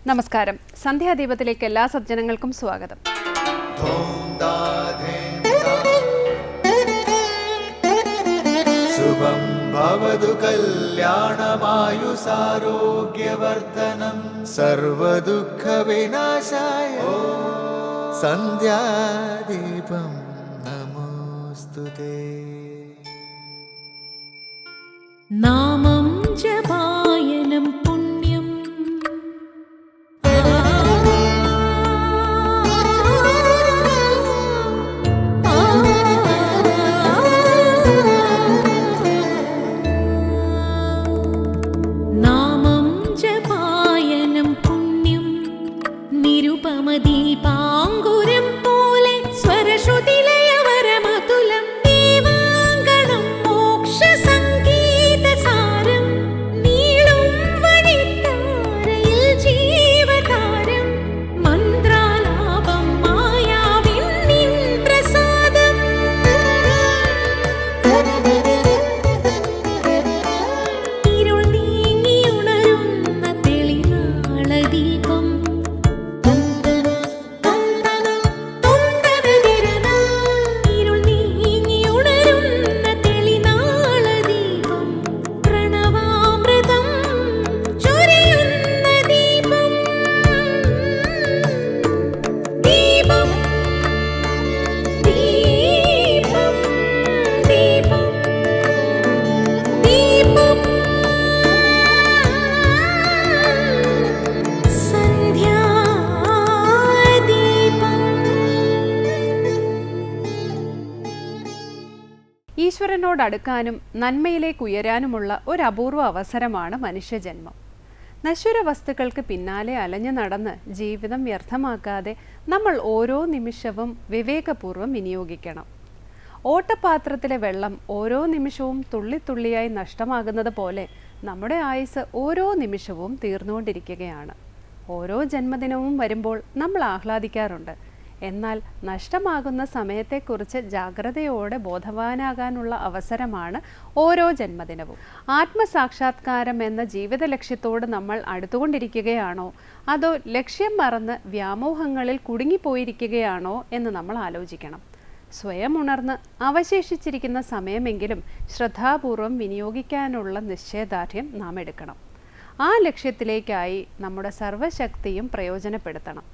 നമസ്കാരം. സന്ധ്യാദീപത്തിലേക്ക് എല്ലാ സജ്ജനങ്ങൾക്കും സ്വാഗതം. ശുഭം ഭവതു കല്യാണമായുസാരോഗ്യവർദ്ധനം സർവദുഃഖ വിനാശായ സന്ധ്യാദീപം നമോസ്തുതേ. നാമം ജപായനം പുണ്യം നാമം ജപായനം പുണ്യം നിരുപമദീപാങ്കുരം പോലെ സ്വരശ്രുതിലയവരമതുലം ദീവാങ്കണം മോക്ഷസംഗീതസാരം നീളും വഴിത്താരയിൽ ജീവതാരം മന്ത്രാലാപം മായാവിൻ നിൻ പ്രസാദം ഇരുൾ നീങ്ങിയുണരുന്ന തെളിനാളദീപം ഇരുൾ നീങ്ങിയുണരുന്ന തെളിനാളദീപം പ്രണവാമൃതം ചൊരിയുന്ന ദീപം ദീപം ദീപം ദീപം ദീപം ഈശ്വരനോട് അടുക്കാനും നന്മയിലേക്ക് ഉയരാനുമുള്ള ഒരു അപൂർവ അവസരമാണ് മനുഷ്യജന്മം. നശ്വര വസ്തുക്കൾക്ക് പിന്നാലെ അലഞ്ഞു നടന്ന് ജീവിതം വ്യർത്ഥമാക്കാതെ നമ്മൾ ഓരോ നിമിഷവും വിവേകപൂർവ്വം വിനിയോഗിക്കണം. ഓട്ടപാത്രത്തിലെ വെള്ളം ഓരോ നിമിഷവും തുള്ളിത്തുള്ളിയായി നഷ്ടമാകുന്നത് പോലെ നമ്മുടെ ആയുസ് ഓരോ നിമിഷവും തീർന്നുകൊണ്ടിരിക്കുകയാണ്. ഓരോ ജന്മദിനവും വരുമ്പോൾ നമ്മൾ ആഹ്ലാദിക്കാറുണ്ട്. എന്നാൽ നഷ്ടമാകുന്ന സമയത്തെക്കുറിച്ച് ജാഗ്രതയോടെ ബോധവാനാകാനുള്ള അവസരമാണ് ഓരോ ജന്മദിനവും. ആത്മസാക്ഷാത്കാരം എന്ന ജീവിത ലക്ഷ്യത്തോട് നമ്മൾ അടുത്തുകൊണ്ടിരിക്കുകയാണോ, അതോ ലക്ഷ്യം മറന്ന് വ്യാമോഹങ്ങളിൽ കുടുങ്ങിപ്പോയിരിക്കുകയാണോ എന്ന് നമ്മൾ ആലോചിക്കണം. സ്വയം ഉണർന്ന് അവശേഷിച്ചിരിക്കുന്ന സമയമെങ്കിലും ശ്രദ്ധാപൂർവം വിനിയോഗിക്കാനുള്ള നിശ്ചയദാർഢ്യം നാം എടുക്കണം. ആ ലക്ഷ്യത്തിലേക്കായി നമ്മുടെ സർവശക്തിയും പ്രയോജനപ്പെടുത്തണം.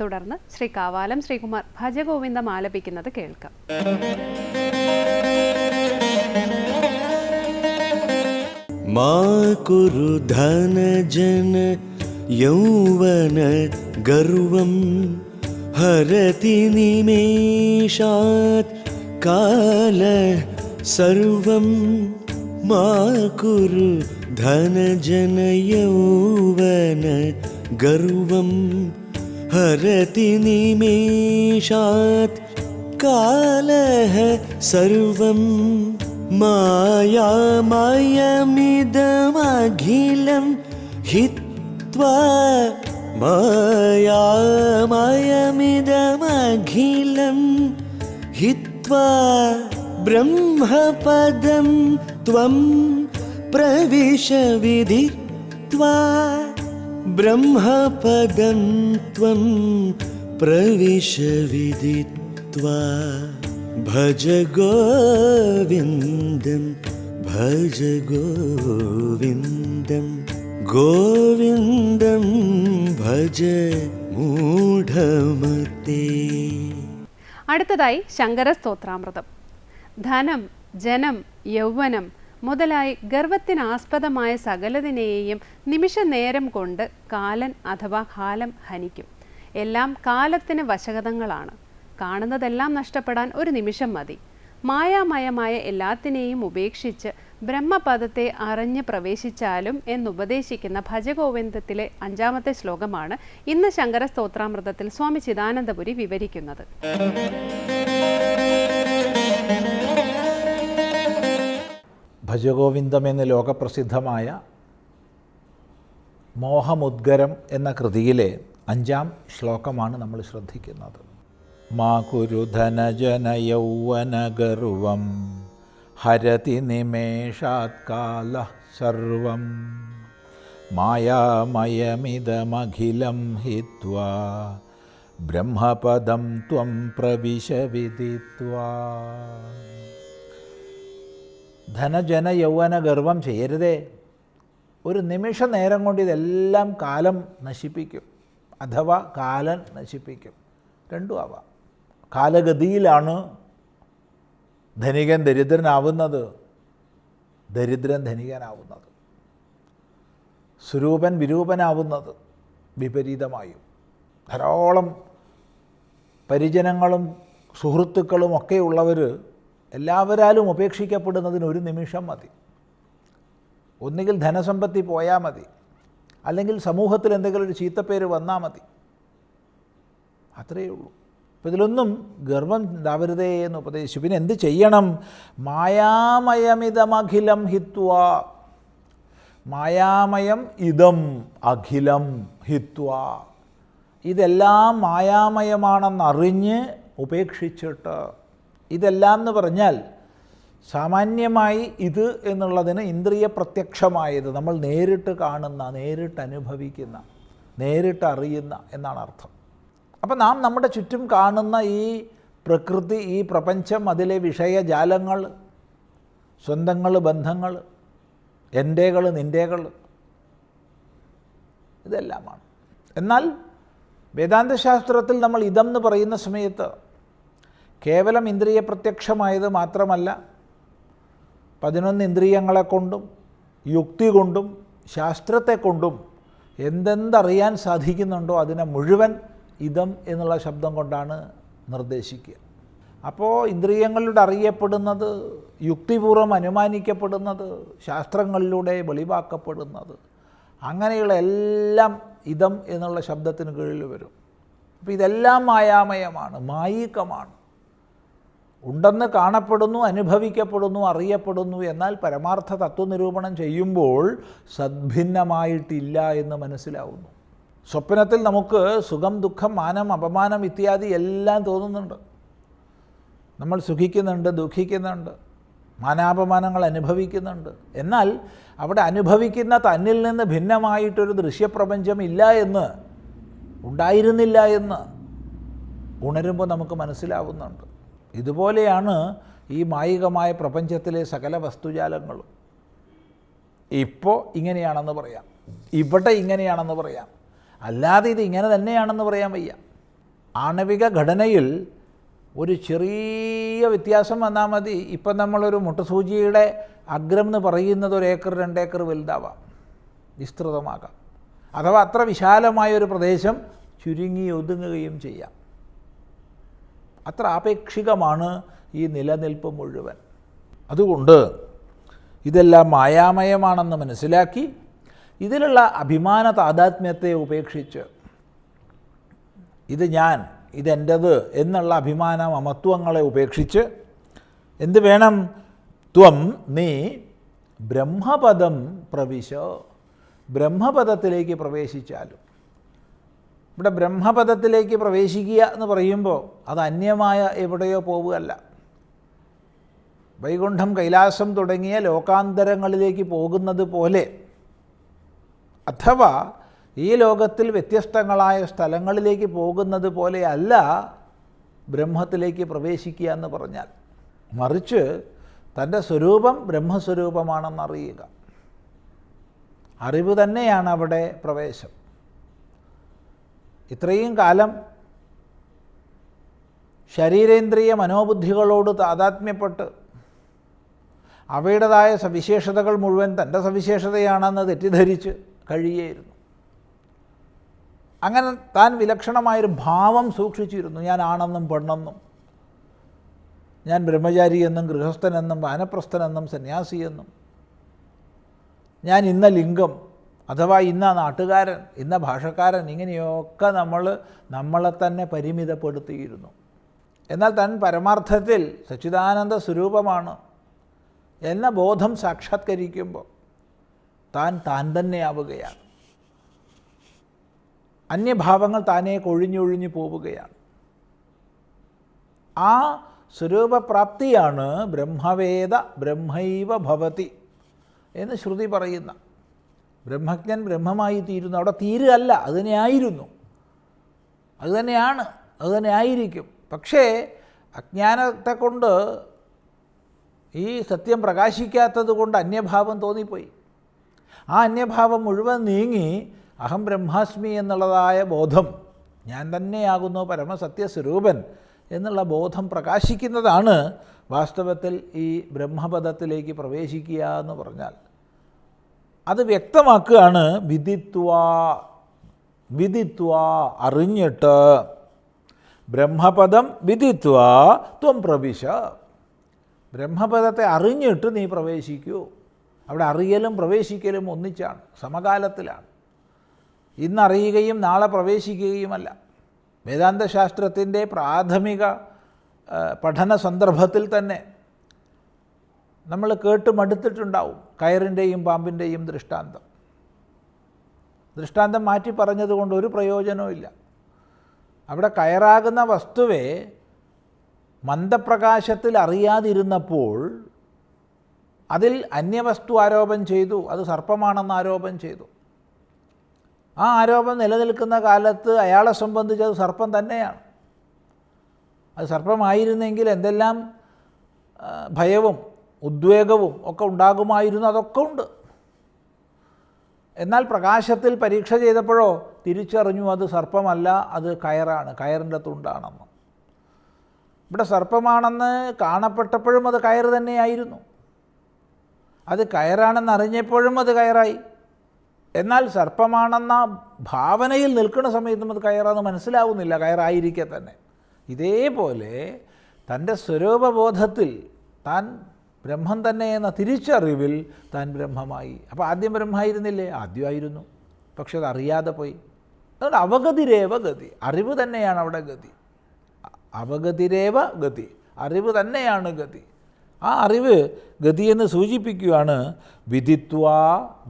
തുടർന്ന് ശ്രീ കാവാലം ശ്രീകുമാർ ഭജഗോവിന്ദം ആലപിക്കുന്നത് കേൾക്കാം. മാ കുരു ധനജന യൗവന ഗർവം ഹരതി നിമേഷാത് കാല സർവം. മാ കുരു ധനജന യൗവന ഗർവം ഹരതി നിമേഷാത് കാലഃ സർവം. മായാമയമിദമഖിലം ഹിത്വാ മായാമയമിദമഖിലം ഹിത്വാ ബ്രഹ്മപദം ത്വം പ്രവിശ വിദിത്വാ. ബ്രഹ്മപദം ത്വം പ്രവിശ വിദിത്വാ. ഭജ ഗോവിന്ദം ഭജ ഗോവിന്ദം ഗോവിന്ദം ഭജ മൂഢമതേ. അടുത്തതായി ശങ്കര സ്തോത്രാമൃതം. ധനം, ജനം, യൗവനം മുതലായി ഗർവത്തിനാസ്പദമായ സകലതിനെയും നിമിഷ നേരം കൊണ്ട് കാലൻ അഥവാ കാലം ഹനിക്കും. എല്ലാം കാലത്തിന് വശഗതങ്ങളാണ്. കാണുന്നതെല്ലാം നഷ്ടപ്പെടാൻ ഒരു നിമിഷം മതി. മായാമയമായ എല്ലാത്തിനെയും ഉപേക്ഷിച്ച് ബ്രഹ്മപദത്തെ അറിഞ്ഞ് പ്രവേശിച്ചാലും എന്നുപദേശിക്കുന്ന ഭജഗോവിന്ദത്തിലെ 5-ാമത്തെ ശ്ലോകമാണ് ഇന്ന് ശങ്കര സ്തോത്രാമൃതത്തിൽ സ്വാമി ചിദാനന്ദപുരി വിവരിക്കുന്നത്. ഭജഗോവിന്ദം എന്ന ലോകപ്രസിദ്ധമായ മോഹമുദ്ഗരം എന്ന കൃതിയിലെ 5-ാം ശ്ലോകമാണ് നമ്മൾ ശ്രദ്ധിക്കുന്നത്. മാ കുരു ധനജന യൗവന ഗർവം ഹരതി നിമേഷാത് കാലഃ സർവം. മായാമയമിതമഖിലം ഹിത്വാ ബ്രഹ്മപദം ത്വം പ്രവിശ വിദിത്വാ. ധനജന യൗവന ഗർവം ചെയ്യരുതേ. ഒരു നിമിഷ നേരം കൊണ്ട് ഇതെല്ലാം കാലം നശിപ്പിക്കും, അഥവാ കാലൻ നശിപ്പിക്കും. രണ്ടും ആവാം. കാലഗതിയിലാണ് ധനികൻ ദരിദ്രനാവുന്നത്, ദരിദ്രൻ ധനികനാവുന്നത്, സ്വരൂപൻ വിരൂപനാവുന്നത് വിപരീതമായും. ധാരാളം പരിജനങ്ങളും സുഹൃത്തുക്കളും ഒക്കെ ഉള്ളവർ എല്ലാവരാലും ഉപേക്ഷിക്കപ്പെടുന്നതിന് ഒരു നിമിഷം മതി. ഒന്നുകിൽ ധനസമ്പത്തി പോയാൽ മതി, അല്ലെങ്കിൽ സമൂഹത്തിൽ എന്തെങ്കിലും ഒരു ചീത്തപ്പേര് വന്നാൽ മതി. അത്രയേ ഉള്ളൂ. അപ്പോൾ ഇതിലൊന്നും ഗർവം ഉണ്ടാവരുതേ എന്ന് ഉപദേശിച്ചു. പിന്നെ എന്ത് ചെയ്യണം? മായാമയമിതമഖിലം ഹിത്വാ. മായാമയം ഇതം അഖിലം ഹിത്വാ. ഇതെല്ലാം മായാമയമാണെന്നറിഞ്ഞ് ഉപേക്ഷിച്ചിട്ട്. ഇതെല്ലാം എന്ന് പറഞ്ഞാൽ സാമാന്യമായി ഇത് എന്നുള്ളതിന് ഇന്ദ്രിയ പ്രത്യക്ഷമായത്, നമ്മൾ നേരിട്ട് കാണുന്ന, നേരിട്ട് അനുഭവിക്കുന്ന, നേരിട്ട് അറിയുന്ന എന്നാണ് അർത്ഥം. അപ്പം നാം നമ്മുടെ ചുറ്റും കാണുന്ന ഈ പ്രകൃതി, ഈ പ്രപഞ്ചം, അതിലെ വിഷയജാലങ്ങൾ, സ്വന്തങ്ങൾ, ബന്ധങ്ങൾ, എൻ്റെകൾ, നിൻ്റെകൾ, ഇതെല്ലാമാണ്. എന്നാൽ വേദാന്തശാസ്ത്രത്തിൽ നമ്മൾ ഇതെന്ന് പറയുന്ന സമയത്ത് കേവലം ഇന്ദ്രിയ പ്രത്യക്ഷമായത് മാത്രമല്ല, 11 ഇന്ദ്രിയങ്ങളെ കൊണ്ടും യുക്തി കൊണ്ടും ശാസ്ത്രത്തെ കൊണ്ടും എന്തെന്തറിയാൻ സാധിക്കുന്നുണ്ടോ അതിനെ മുഴുവൻ ഇതം എന്നുള്ള ശബ്ദം കൊണ്ടാണ് നിർദ്ദേശിക്കുക. അപ്പോൾ ഇന്ദ്രിയങ്ങളിലൂടെ അറിയപ്പെടുന്നത്, യുക്തിപൂർവ്വം അനുമാനിക്കപ്പെടുന്നത്, ശാസ്ത്രങ്ങളിലൂടെ വെളിവാക്കപ്പെടുന്നത്, അങ്ങനെയുള്ള എല്ലാം ഇതം എന്നുള്ള ശബ്ദത്തിന് കീഴിൽ വരും. അപ്പോൾ ഇതെല്ലാം മായാമയമാണ്, മായികമാണ്. ഉണ്ടെന്ന് കാണപ്പെടുന്നു, അനുഭവിക്കപ്പെടുന്നു, അറിയപ്പെടുന്നു. എന്നാൽ പരമാർത്ഥ തത്വനിരൂപണം ചെയ്യുമ്പോൾ സദ്ഭിന്നമായിട്ടില്ല എന്ന് മനസ്സിലാവുന്നു. സ്വപ്നത്തിൽ നമുക്ക് സുഖം, ദുഃഖം, മാനം, അപമാനം ഇത്യാദി എല്ലാം തോന്നുന്നുണ്ട്. നമ്മൾ സുഖിക്കുന്നുണ്ട്, ദുഃഖിക്കുന്നുണ്ട്, മാനാപമാനങ്ങൾ അനുഭവിക്കുന്നുണ്ട്. എന്നാൽ അവിടെ അനുഭവിക്കുന്ന തന്നിൽ നിന്ന് ഭിന്നമായിട്ടൊരു ദൃശ്യപ്രപഞ്ചം ഇല്ല എന്ന്, ഉണ്ടായിരുന്നില്ല എന്ന് ഉണരുമ്പോൾ നമുക്ക് മനസ്സിലാവുന്നുണ്ട്. ഇതുപോലെയാണ് ഈ മായികമായ പ്രപഞ്ചത്തിലെ സകല വസ്തുജാലങ്ങളും. ഇപ്പോൾ ഇങ്ങനെയാണെന്ന് പറയാം, ഇവിടെ ഇങ്ങനെയാണെന്ന് പറയാം, അല്ലാതെ ഇത് ഇങ്ങനെ തന്നെയാണെന്ന് പറയാൻ വയ്യ. ആണവിക ഘടനയിൽ ഒരു ചെറിയ വ്യത്യാസം വന്നാൽ മതി. ഇപ്പം നമ്മളൊരു മുട്ടസൂചിയുടെ അഗ്രം എന്ന് പറയുന്നത് 1 ഏക്കർ 2 ഏക്കർ വലുതാവാം, വിസ്തൃതമാകാം. അഥവാ അത്ര വിശാലമായൊരു പ്രദേശം ചുരുങ്ങി ഒതുങ്ങുകയും ചെയ്യാം. അത്ര ആപേക്ഷികമാണ് ഈ നിലനിൽപ്പ് മുഴുവൻ. അതുകൊണ്ട് ഇതെല്ലാം മായാമയമാണെന്ന് മനസ്സിലാക്കി ഇതിലുള്ള അഭിമാന താദാത്മ്യത്തെ ഉപേക്ഷിച്ച് ഇത് ഞാൻ, ഇതെൻ്റേത് എന്നുള്ള അഭിമാന മമത്വങ്ങളെ ഉപേക്ഷിച്ച് എന്ത് വേണം? ത്വം നീ ബ്രഹ്മപദം പ്രവിശ. ബ്രഹ്മപദത്തിലേക്ക് പ്രവേശിച്ചാലും. ഇവിടെ ബ്രഹ്മപദത്തിലേക്ക് പ്രവേശിക്കുക എന്ന് പറയുമ്പോൾ അത് അന്യമായ എവിടെയോ പോവുകയല്ല. വൈകുണ്ഠം, കൈലാസം തുടങ്ങിയ ലോകാന്തരങ്ങളിലേക്ക് പോകുന്നത് പോലെ, അഥവാ ഈ ലോകത്തിൽ വ്യത്യസ്തങ്ങളായ സ്ഥലങ്ങളിലേക്ക് പോകുന്നത് പോലെ അല്ല ബ്രഹ്മത്തിലേക്ക് പ്രവേശിക്കുക എന്ന് പറഞ്ഞാൽ. മറിച്ച് തൻ്റെ സ്വരൂപം ബ്രഹ്മസ്വരൂപമാണെന്നറിയുക. അറിവ് തന്നെയാണ് അവിടെ പ്രവേശം. ഇത്രയും കാലം ശരീരേന്ദ്രിയ മനോബുദ്ധികളോട് താതാത്മ്യപ്പെട്ട് അവയുടേതായ സവിശേഷതകൾ മുഴുവൻ തൻ്റെ സവിശേഷതയാണെന്ന് തെറ്റിദ്ധരിച്ച് കഴിയുകയായിരുന്നു. അങ്ങനെ താൻ വിലക്ഷണമായൊരു ഭാവം സൂക്ഷിച്ചിരുന്നു. ഞാൻ ആണെന്നും പെണ്ണെന്നും, ഞാൻ ബ്രഹ്മചാരിയെന്നും ഗൃഹസ്ഥനെന്നും വാനപ്രസ്ഥനെന്നും സന്യാസിയെന്നും, ഞാൻ ഇന്ന ലിംഗം അഥവാ ഇന്ന നാട്ടുകാരൻ, ഇന്ന ഭാഷക്കാരൻ, ഇങ്ങനെയൊക്കെ നമ്മളെ തന്നെ പരിമിതപ്പെടുത്തിയിരുന്നു. എന്നാൽ താൻ പരമാർത്ഥത്തിൽ സച്ചിദാനന്ദ സ്വരൂപമാണ് എന്ന ബോധം സാക്ഷാത്കരിക്കുമ്പോൾ താൻ തന്നെയാവുകയാണ്. അന്യഭാവങ്ങൾ താനേ കൊഴിഞ്ഞൊഴിഞ്ഞു പോവുകയാണ്. ആ സ്വരൂപപ്രാപ്തിയാണ് ബ്രഹ്മവേദ ബ്രഹ്മൈവ ഭവതി എന്ന് ശ്രുതി പറയുന്ന. ബ്രഹ്മജ്ഞൻ ബ്രഹ്മമായി തീരുന്നു. അവിടെ തീരുകയല്ല, അത് തന്നെയായിരുന്നു, അത് തന്നെയാണ്, അത് തന്നെ ആയിരിക്കും. പക്ഷേ അജ്ഞാനത്തെ കൊണ്ട് ഈ സത്യം പ്രകാശിക്കാത്തത് കൊണ്ട് അന്യഭാവം തോന്നിപ്പോയി. ആ അന്യഭാവം മുഴുവൻ നീങ്ങി അഹം ബ്രഹ്മാസ്മി എന്നുള്ളതായ ബോധം, ഞാൻ തന്നെയാകുന്നു പരമസത്യസ്വരൂപൻ എന്നുള്ള ബോധം പ്രകാശിക്കുന്നതാണ് വാസ്തവത്തിൽ ഈ ബ്രഹ്മപദത്തിലേക്ക് പ്രവേശിക്കുക എന്ന് പറഞ്ഞാൽ. അത് വ്യക്തമാക്കുകയാണ് വിദിത്വാ അറിഞ്ഞിട്ട്, ബ്രഹ്മപദം വിദിത്വാ ത്വം പ്രവിശ, ബ്രഹ്മപദത്തെ അറിഞ്ഞിട്ട് നീ പ്രവേശിക്കൂ. അവിടെ അറിയലും പ്രവേശിക്കലും ഒന്നിച്ചാണ്, സമകാലത്തിലാണ്. ഇന്നറിയുകയും നാളെ പ്രവേശിക്കുകയുമല്ല. വേദാന്തശാസ്ത്രത്തിൻ്റെ പ്രാഥമിക പഠന സന്ദർഭത്തിൽ തന്നെ നമ്മൾ കേട്ട് മടുത്തിട്ടുണ്ടാവും കയറിൻ്റെയും പാമ്പിൻ്റെയും ദൃഷ്ടാന്തം മാറ്റി പറഞ്ഞതുകൊണ്ട് ഒരു പ്രയോജനവും ഇല്ല. അവിടെ കയറാകുന്ന വസ്തുവെ മന്ദപ്രകാശത്തിൽ അറിയാതിരുന്നപ്പോൾ അതിൽ അന്യവസ്തു ആരോപണം ചെയ്തു, അത് സർപ്പമാണെന്ന് ആരോപണം ചെയ്തു. ആ ആരോപണം നിലനിൽക്കുന്ന കാലത്ത് അയാളെ സംബന്ധിച്ച് അത് സർപ്പം തന്നെയാണ്. അത് സർപ്പമായിരുന്നെങ്കിൽ എന്തെല്ലാം ഭയവും ഉദ്വേഗവും ഒക്കെ ഉണ്ടാകുമായിരുന്നു, അതൊക്കെ ഉണ്ട്. എന്നാൽ പ്രകാശത്തിൽ പരീക്ഷ ചെയ്തപ്പോഴോ തിരിച്ചറിഞ്ഞു അത് സർപ്പമല്ല, അത് കയറാണ്, കയറിൻ്റെ തുണ്ടാണെന്ന്. ഇവിടെ സർപ്പമാണെന്ന് കാണപ്പെട്ടപ്പോഴും അത് കയറ് തന്നെയായിരുന്നു, അത് കയറാണെന്ന് അറിഞ്ഞപ്പോഴും അത് കയറായി. എന്നാൽ സർപ്പമാണെന്ന ഭാവനയിൽ നിൽക്കുന്ന സമയത്തും അത് കയറാന്ന് മനസ്സിലാവുന്നില്ല, കയറായിരിക്കെ തന്നെ. ഇതേപോലെ തൻ്റെ സ്വരൂപബോധത്തിൽ താൻ ബ്രഹ്മം തന്നെ എന്ന തിരിച്ചറിവിൽ താൻ ബ്രഹ്മമായി. അപ്പോൾ ആദ്യം ബ്രഹ്മമായിരുന്നില്ലേ? ആദ്യമായിരുന്നു, പക്ഷെ അത് അറിയാതെ പോയി. അതുകൊണ്ട് അവഗതിരേവ ഗതി, അറിവ് തന്നെയാണ് അവിടെ ഗതി. അവഗതിരേവ ഗതി, അറിവ് തന്നെയാണ് ഗതി. ആ അറിവ് ഗതിയെന്ന് സൂചിപ്പിക്കുകയാണ് വിദിത്വാ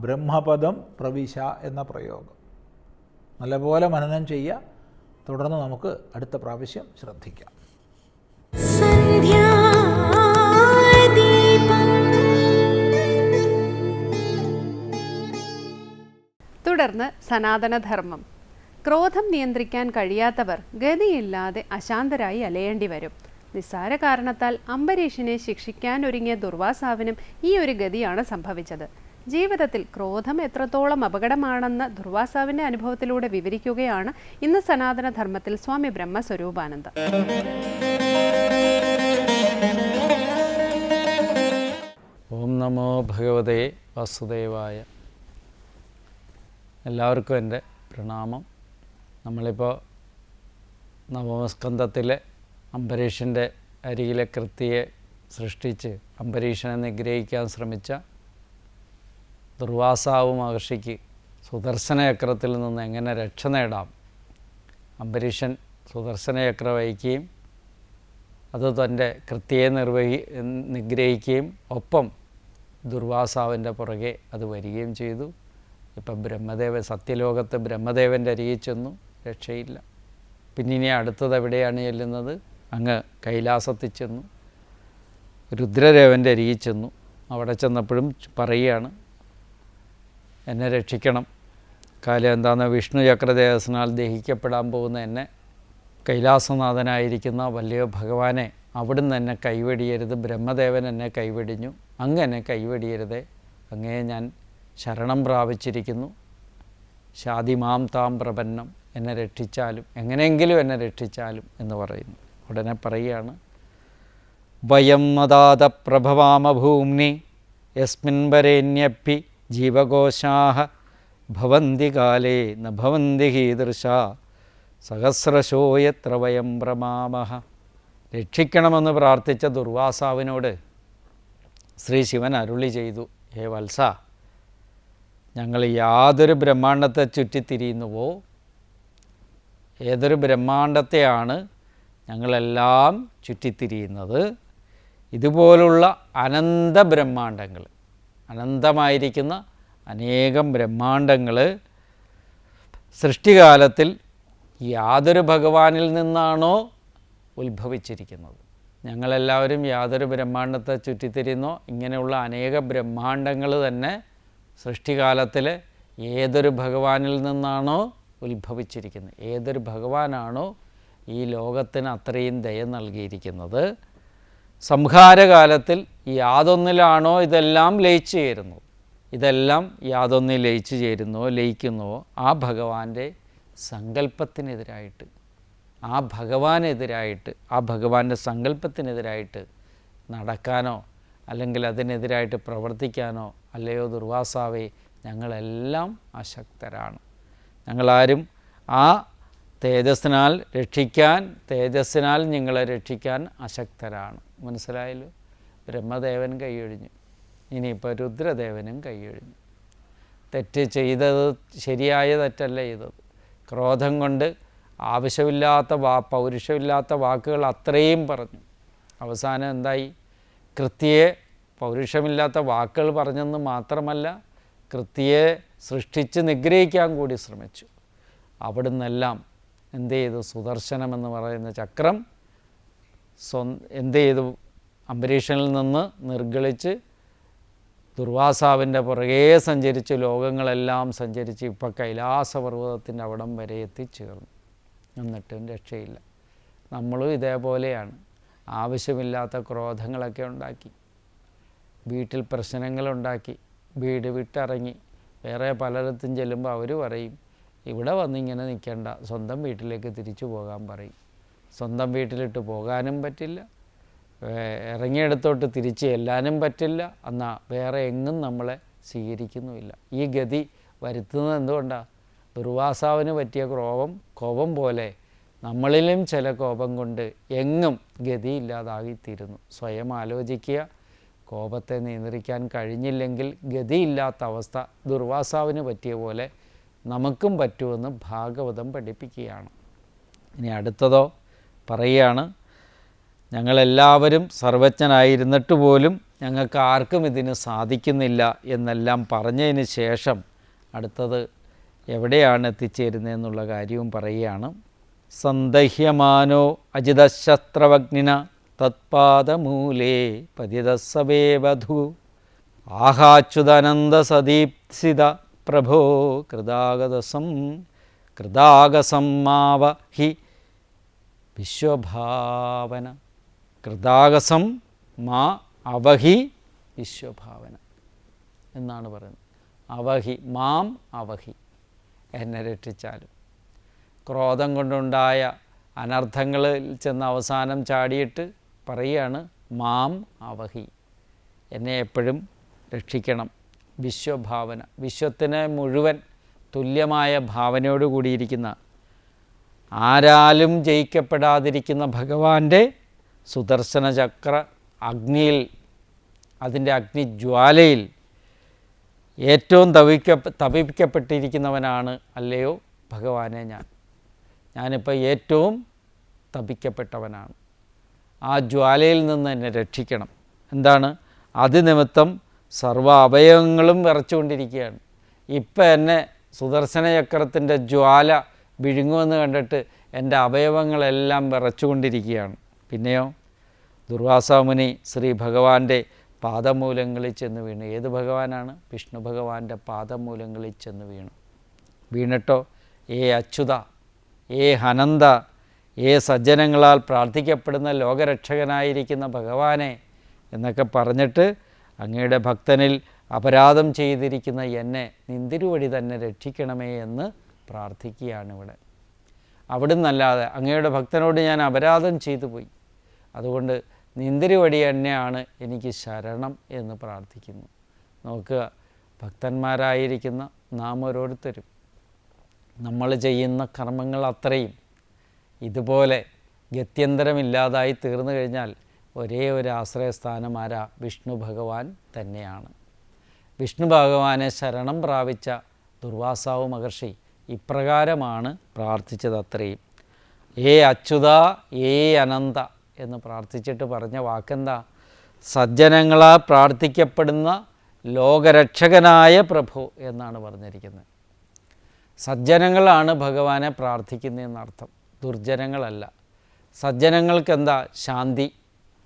ബ്രഹ്മപദം പ്രവിശ എന്ന പ്രയോഗം. നല്ലപോലെ മനനം ചെയ്യുക. തുടർന്ന് നമുക്ക് അടുത്ത പ്രാവശ്യം ശ്രദ്ധിക്കാം. തുടർന്ന് സനാതനധർമ്മം. ക്രോധം നിയന്ത്രിക്കാൻ കഴിയാത്തവർ ഗതിയില്ലാതെ അശാന്തരായി അലയേണ്ടി വരും. നിസ്സാര കാരണത്താൽ അംബരീഷിനെ ശിക്ഷിക്കാൻ ഒരുങ്ങിയ ദുർവാസാവിനും ഈ ഒരു ഗതിയാണ് സംഭവിച്ചത്. ജീവിതത്തിൽ ക്രോധം എത്രത്തോളം അപകടമാണെന്ന് ദുർവാസാവിൻ്റെ അനുഭവത്തിലൂടെ വിവരിക്കുകയാണ് ഇന്ന് സനാതനധർമ്മത്തിൽ സ്വാമി ബ്രഹ്മസ്വരൂപാനന്ദ. ഓം നമോ ഭഗവതേ വാസുദേവായ. എല്ലാവർക്കും എൻ്റെ പ്രണാമം. നമ്മളിപ്പോൾ നവമസ്കന്ധത്തിലെ അംബരീഷിൻ്റെ അരികിലെ കൃത്തിയെ സൃഷ്ടിച്ച് അംബരീഷനെ നിഗ്രഹിക്കാൻ ശ്രമിച്ച ദുർവാസാവ് മഹർഷിക്ക് സുദർശനചക്രത്തിൽ നിന്ന് എങ്ങനെ രക്ഷ നേടാം, അംബരീഷൻ സുദർശനചക്രം വഹിക്കുകയും അത് തൻ്റെ കൃത്യയെ നിഗ്രഹിക്കുകയും ഒപ്പം ദുർവാസാവിൻ്റെ പുറകെ അത് വരികയും ചെയ്തു. ഇപ്പം സത്യലോകത്ത് ബ്രഹ്മദേവൻ്റെ അരികിൽ ചെന്നു, രക്ഷയില്ല. പിന്നിനി അടുത്തത് എവിടെയാണ് ചെല്ലുന്നത്? അങ്ങ് കൈലാസത്തിൽ ചെന്നു, രുദ്രദേവൻ്റെ അരികിൽ ചെന്നു. അവിടെ ചെന്നപ്പോഴും പറയുകയാണ്, എന്നെ രക്ഷിക്കണം, കാലം എന്താണെന്ന് വിഷ്ണു ചക്രദേവസനാൽ ദഹിക്കപ്പെടാൻ പോകുന്ന എന്നെ കൈലാസനാഥനായിരിക്കുന്ന വലിയ ഭഗവാനെ അവിടുന്ന് എന്നെ കൈവെടിയരുത്, ബ്രഹ്മദേവൻ എന്നെ കൈവെടിഞ്ഞു, അങ്ങ് എന്നെ കൈവെടിയരുതേ, അങ്ങേ ഞാൻ ശരണം പ്രാപിച്ചിരിക്കുന്നു, ശാദിമാം താം പ്രപന്നം, എന്നെ രക്ഷിച്ചാലും, എങ്ങനെയെങ്കിലും എന്നെ രക്ഷിച്ചാലും എന്ന് പറയുന്നു. ഉടനെ പറയുകയാണ്, വയം മദാത പ്രഭവാമ ഭൂമ്നി യസ്മിൻ വരേണ്യപ്പി ജീവകോശാഹ ഭവന്തി കാലേ ന ഭവന്തി കീദൃശ സഹസ്രശോ യത്ര വയം പ്രമാമഹ. രക്ഷിക്കണമെന്ന് പ്രാർത്ഥിച്ച ദുർവാസാവിനോട് ശ്രീ ശിവൻ അരുളി ചെയ്തു, ഹേ വത്സ, ഞങ്ങൾ യാതൊരു ബ്രഹ്മാണ്ടത്തെ ചുറ്റിത്തിരിയുന്നുവോ, ഏതൊരു ബ്രഹ്മാണ്ടത്തെയാണ് ഞങ്ങളെല്ലാം ചുറ്റിത്തിരിയുന്നത്, ഇതുപോലുള്ള അനന്ത ബ്രഹ്മാണ്ടങ്ങൾ, അനന്തമായിരിക്കുന്ന അനേകം ബ്രഹ്മാണ്ടങ്ങൾ സൃഷ്ടികാലത്തിൽ യാതൊരു ഭഗവാനിൽ നിന്നാണോ ഉത്ഭവിച്ചിരിക്കുന്നത്, ഞങ്ങളെല്ലാവരും യാതൊരു ബ്രഹ്മാണ്ടത്തെ ചുറ്റിത്തിരിയുന്നോ ഇങ്ങനെയുള്ള അനേക ബ്രഹ്മാണ്ടങ്ങൾ തന്നെ സൃഷ്ടികാലത്തിൽ ഏതൊരു ഭഗവാനിൽ നിന്നാണോ ഉത്ഭവിച്ചിരിക്കുന്നത്, ഏതൊരു ഭഗവാനാണോ ഈ ലോകത്തിന് അത്രയും ദയ നൽകിയിരിക്കുന്നത്, സംഹാരകാലത്തിൽ യാതൊന്നിലാണോ ഇതെല്ലാം ലയിച്ചു ചേരുന്നത്, ഇതെല്ലാം യാതൊന്നിൽ ലയിച്ചു ചേരുന്നുവോ ലയിക്കുന്നുവോ ആ ഭഗവാന്റെ സങ്കല്പത്തിനെതിരായിട്ട്, ആ ഭഗവാനെതിരായിട്ട്, ആ ഭഗവാന്റെ സങ്കല്പത്തിനെതിരായിട്ട് നടക്കാനോ അല്ലെങ്കിൽ അതിനെതിരായിട്ട് പ്രവർത്തിക്കാനോ അല്ലയോ ദുർവാസാവേ ഞങ്ങളെല്ലാം അശക്തരാണ്. ഞങ്ങളാരും ആ തേജസ്സിനാൽ രക്ഷിക്കാൻ, തേജസ്സിനാൽ നിങ്ങളെ രക്ഷിക്കാൻ അശക്തരാണ്. മനസ്സിലായല്ലോ? ബ്രഹ്മദേവൻ കൈയൊഴിഞ്ഞു, ഇനിയിപ്പോൾ രുദ്രദേവനും കൈയൊഴിഞ്ഞു. തെറ്റ് ചെയ്തത് ശരിയായ തെറ്റല്ല ചെയ്തത്. ക്രോധം കൊണ്ട് ആവശ്യമില്ലാത്ത പൗരുഷമില്ലാത്ത വാക്കുകൾ അത്രയും പറഞ്ഞു. അവസാനം എന്തായി? കൃത്യയെ പൗരുഷമില്ലാത്ത വാക്കുകൾ പറഞ്ഞെന്ന് മാത്രമല്ല, കൃത്യയെ സൃഷ്ടിച്ച് നിഗ്രഹിക്കാൻ കൂടി ശ്രമിച്ചു. അവിടുന്നെല്ലാം എന്ത് ചെയ്തു? സുദർശനമെന്ന് പറയുന്ന ചക്രം എന്ത് ചെയ്തു? അംബരീഷനിൽ നിന്ന് നിർഗളിച്ച് ദുർവാസാവിൻ്റെ പുറകെ സഞ്ചരിച്ച് ലോകങ്ങളെല്ലാം സഞ്ചരിച്ച് ഇപ്പോൾ കൈലാസപർവ്വതത്തിൻ്റെ അവിടം വരെ എത്തിച്ചേർന്നു. എന്നിട്ടും രക്ഷയില്ല. നമ്മളും ഇതേപോലെയാണ്. ആവശ്യമില്ലാത്ത ക്രോധങ്ങളൊക്കെ ഉണ്ടാക്കി, വീട്ടിൽ പ്രശ്നങ്ങളുണ്ടാക്കി, വീട് വിട്ടിറങ്ങി വേറെ പലയിടത്തും ചെല്ലുമ്പോൾ അവർ പറയും ഇവിടെ വന്നിങ്ങനെ നിൽക്കേണ്ട, സ്വന്തം വീട്ടിലേക്ക് തിരിച്ചു പോകാൻ പറയും. സ്വന്തം വീട്ടിലിട്ട് പോകാനും പറ്റില്ല, ഇറങ്ങിയെടുത്തോട്ട് തിരിച്ച് ചെല്ലാനും പറ്റില്ല, എന്നാൽ വേറെ എങ്ങും നമ്മളെ സ്വീകരിക്കുന്നുമില്ല. ഈ ഗതി വരുത്തുന്നത് എന്തുകൊണ്ടാണ്? ദുർവാസാവിന് പറ്റിയ കോപം പോലെ നമ്മളിലും ചില കോപം കൊണ്ട് എങ്ങും ഗതിയില്ലാതായിത്തീരുന്നു. സ്വയം ആലോചിക്കുക. കോപത്തെ നിയന്ത്രിക്കാൻ കഴിഞ്ഞില്ലെങ്കിൽ ഗതിയില്ലാത്ത അവസ്ഥ ദുർവാസാവിന് പറ്റിയ പോലെ നമുക്കും പറ്റുമെന്ന് ഭാഗവതം പഠിപ്പിക്കുകയാണ്. ഇനി അടുത്തതോ പറയുകയാണ്, ഞങ്ങളെല്ലാവരും സർവജ്ഞനായിരുന്നിട്ട് പോലും ഞങ്ങൾക്ക് ആർക്കും ഇതിന് സാധിക്കുന്നില്ല എന്നെല്ലാം പറഞ്ഞതിന് ശേഷം അടുത്തത് എവിടെയാണ് എത്തിച്ചേരുന്നതെന്നുള്ള കാര്യവും പറയുകയാണ്. സന്ദഹ്യമാനോ അജിതശസ്ത്രവഗ്നിന തത്പാദമൂലേ പതിതസവേ വധു ആഹാച്യുതാനന്ദസദീപ്സിത പ്രഭോ കൃതാഗസം ഹി വിശ്വഭാവന. കൃതാഗസം മാ അവഹി വിശ്വഭാവന എന്നാണ് പറയുന്നത്. അവഹി മാം അവഹി, എന്നെ രക്ഷിച്ചാലും. ക്രോധം കൊണ്ടുണ്ടായ അനർത്ഥങ്ങളിൽ ചെന്ന് അവസാനം ചാടിയിട്ട് പറയുകയാണ് മാം അവഹി, എന്നെ എപ്പോഴും രക്ഷിക്കണം. വിശ്വഭാവന, വിശ്വത്തിന് മുഴുവൻ തുല്യമായ ഭാവനയോട് കൂടിയിരിക്കുന്ന, ആരാലും ജയിക്കപ്പെടാതിരിക്കുന്ന ഭഗവാന്റെ സുദർശന ചക്ര അഗ്നിയിൽ, അതിൻ്റെ അഗ്നിജ്വാലയിൽ ഏറ്റവും തപിക്കപ്പെട്ടിരിക്കുന്നവനാണ് അല്ലയോ ഭഗവാനെ ഞാനിപ്പോൾ ഏറ്റവും തപിക്കപ്പെട്ടവനാണ്. ആ ജ്വാലയിൽ നിന്ന് എന്നെ രക്ഷിക്കണം. എന്താണ്? അതിനിമിത്തം സർവ്വ അവയവങ്ങളും വിറച്ചുകൊണ്ടിരിക്കുകയാണ്. ഇപ്പം എന്നെ സുദർശന ചക്രത്തിൻ്റെ ജ്വാല വിഴുങ്ങുമെന്ന് കണ്ടിട്ട് എൻ്റെ അവയവങ്ങളെല്ലാം വിറച്ചുകൊണ്ടിരിക്കുകയാണ്. പിന്നെയോ ദുർവാസാമുനി ശ്രീ ഭഗവാന്റെ പാദമൂലങ്ങളിൽ ചെന്ന് വീണു. ഏത് ഭഗവാനാണ്? വിഷ്ണു ഭഗവാന്റെ പാദമൂലങ്ങളിൽ ചെന്ന് വീണിട്ടോ ഏ അച്യുത, ഏ അനന്ത, ഏ സജ്ജനങ്ങളാൽ പ്രാർത്ഥിക്കപ്പെടുന്ന ലോകരക്ഷകനായിരിക്കുന്ന ഭഗവാനെ എന്നൊക്കെ പറഞ്ഞിട്ട് അങ്ങയുടെ ഭക്തനിൽ അപരാധം ചെയ്തിരിക്കുന്ന എന്നെ നിന്തിരുവടി തന്നെ രക്ഷിക്കണമേ എന്ന് പ്രാർത്ഥിക്കുകയാണിവിടെ. അവിടുന്നല്ലാതെ അങ്ങയുടെ ഭക്തനോട് ഞാൻ അപരാധം ചെയ്തു പോയി, അതുകൊണ്ട് നിന്തിരുവടി തന്നെയാണ് എനിക്ക് ശരണം എന്ന് പ്രാർത്ഥിക്കുന്നു. നോക്കുക, ഭക്തന്മാരായിരിക്കുന്ന നാം ഓരോരുത്തരും നമ്മൾ ചെയ്യുന്ന കർമ്മങ്ങൾ അത്രയും ഇതുപോലെ ഗത്യന്തരമില്ലാതായി തീർന്നു കഴിഞ്ഞാൽ ഒരേ ഒരു ആശ്രയസ്ഥാനം ആരാ? വിഷ്ണു ഭഗവാൻ തന്നെയാണ്. വിഷ്ണു ഭഗവാനെ ശരണം പ്രാപിച്ച ദുർവാസാവ് മഹർഷി ഇപ്രകാരമാണ് പ്രാർത്ഥിച്ചത് അത്രയും. ഏ അച്യുത, ഏ അനന്ത എന്ന് പ്രാർത്ഥിച്ചിട്ട് പറഞ്ഞ വാക്കെന്താ? സജ്ജനങ്ങളാൽ പ്രാർത്ഥിക്കപ്പെടുന്ന ലോകരക്ഷകനായ പ്രഭു എന്നാണ് പറഞ്ഞിരിക്കുന്നത്. സജ്ജനങ്ങളാണ് ഭഗവാനെ പ്രാർത്ഥിക്കുന്നതെന്നർത്ഥം, ദുർജനങ്ങളല്ല. സജ്ജനങ്ങൾക്ക് എന്താ? ശാന്തി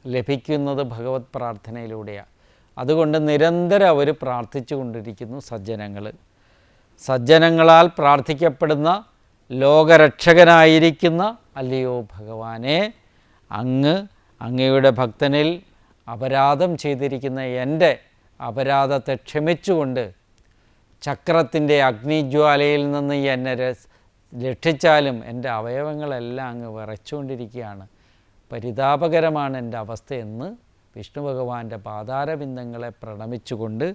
ലഭിക്കുന്നത് ഭഗവത് പ്രാർത്ഥനയിലൂടെയാണ്. അതുകൊണ്ട് നിരന്തരം അവർ പ്രാർത്ഥിച്ചു കൊണ്ടിരിക്കുന്നു സജ്ജനങ്ങൾ. സജ്ജനങ്ങളാൽ പ്രാർത്ഥിക്കപ്പെടുന്ന ലോകരക്ഷകനായിരിക്കുന്ന അല്ലയോ ഭഗവാനെ, അങ്ങയുടെ ഭക്തനിൽ അപരാധം ചെയ്തിരിക്കുന്ന എൻ്റെ അപരാധത്തെ ക്ഷമിച്ചുകൊണ്ട് ചക്രത്തിൻ്റെ അഗ്നിജ്വാലയിൽ നിന്ന് എന്നെ രക്ഷിച്ചാലും എൻ്റെ അവയവങ്ങളെല്ലാം അങ്ങ് വിറച്ചുകൊണ്ടിരിക്കുകയാണ്, പരിതാപകരമാണ് എൻ്റെ അവസ്ഥയെന്ന് വിഷ്ണു ഭഗവാന്റെ പാതാരബിന്ദങ്ങളെ പ്രണമിച്ചുകൊണ്ട്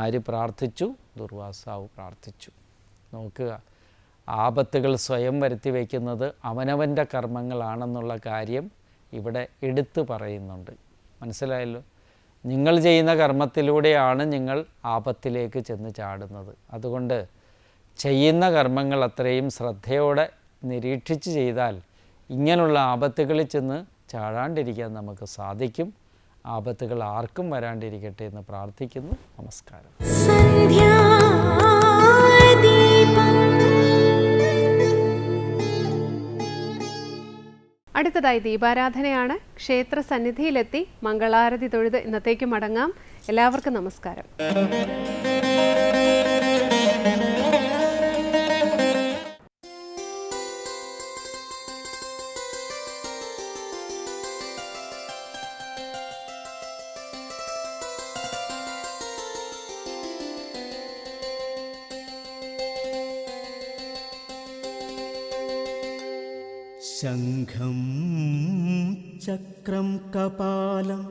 ആര് പ്രാർത്ഥിച്ചു? ദുർവാസാവ് പ്രാർത്ഥിച്ചു. നോക്കുക, ആപത്തുകൾ സ്വയം വരുത്തി വയ്ക്കുന്നത് അവനവൻ്റെ കർമ്മങ്ങളാണെന്നുള്ള കാര്യം ഇവിടെ എടുത്തു പറയുന്നുണ്ട്. മനസ്സിലായല്ലോ? നിങ്ങൾ ചെയ്യുന്ന കർമ്മത്തിലൂടെയാണ് നിങ്ങൾ ആപത്തിലേക്ക് ചെന്ന് ചാടുന്നത്. അതുകൊണ്ട് ചെയ്യുന്ന കർമ്മങ്ങൾ അത്രയും ശ്രദ്ധയോടെ നിരീക്ഷിച്ച് ചെയ്താൽ ഇങ്ങനെയുള്ള ആപത്തുകളിൽ ചെന്ന് ചാടാണ്ടിരിക്കാൻ നമുക്ക് സാധിക്കും. ആപത്തുകൾ ആർക്കും വരാണ്ടിരിക്കട്ടെ എന്ന് പ്രാർത്ഥിക്കുന്നു. നമസ്കാരം. അടുത്തതായി ദീപാരാധനയാണ്. ക്ഷേത്ര സന്നിധിയിലെത്തി മംഗളാരതി തൊഴുത് ഇന്നത്തേക്ക് മടങ്ങാം. എല്ലാവർക്കും നമസ്കാരം. ശംഖം ചക്രം കപാലം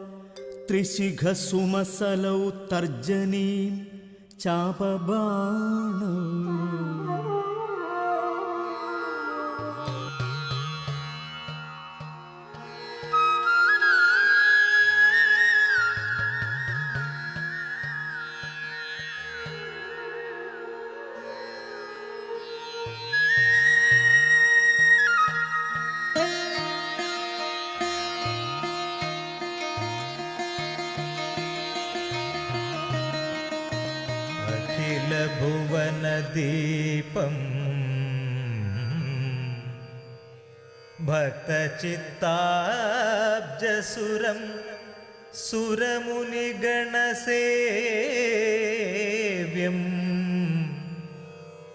ത്രിശിഖസുമസലൗ തർജനീം ചാപബാണം ഭുവനദീപം ഭക്തചിത്താബ്ജസുരം സുരമുനിഗണസേവ്യം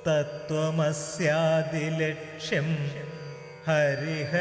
തത്വമസ്യാദിലക്ഷ്യം ഹരിഹരസുതമീശം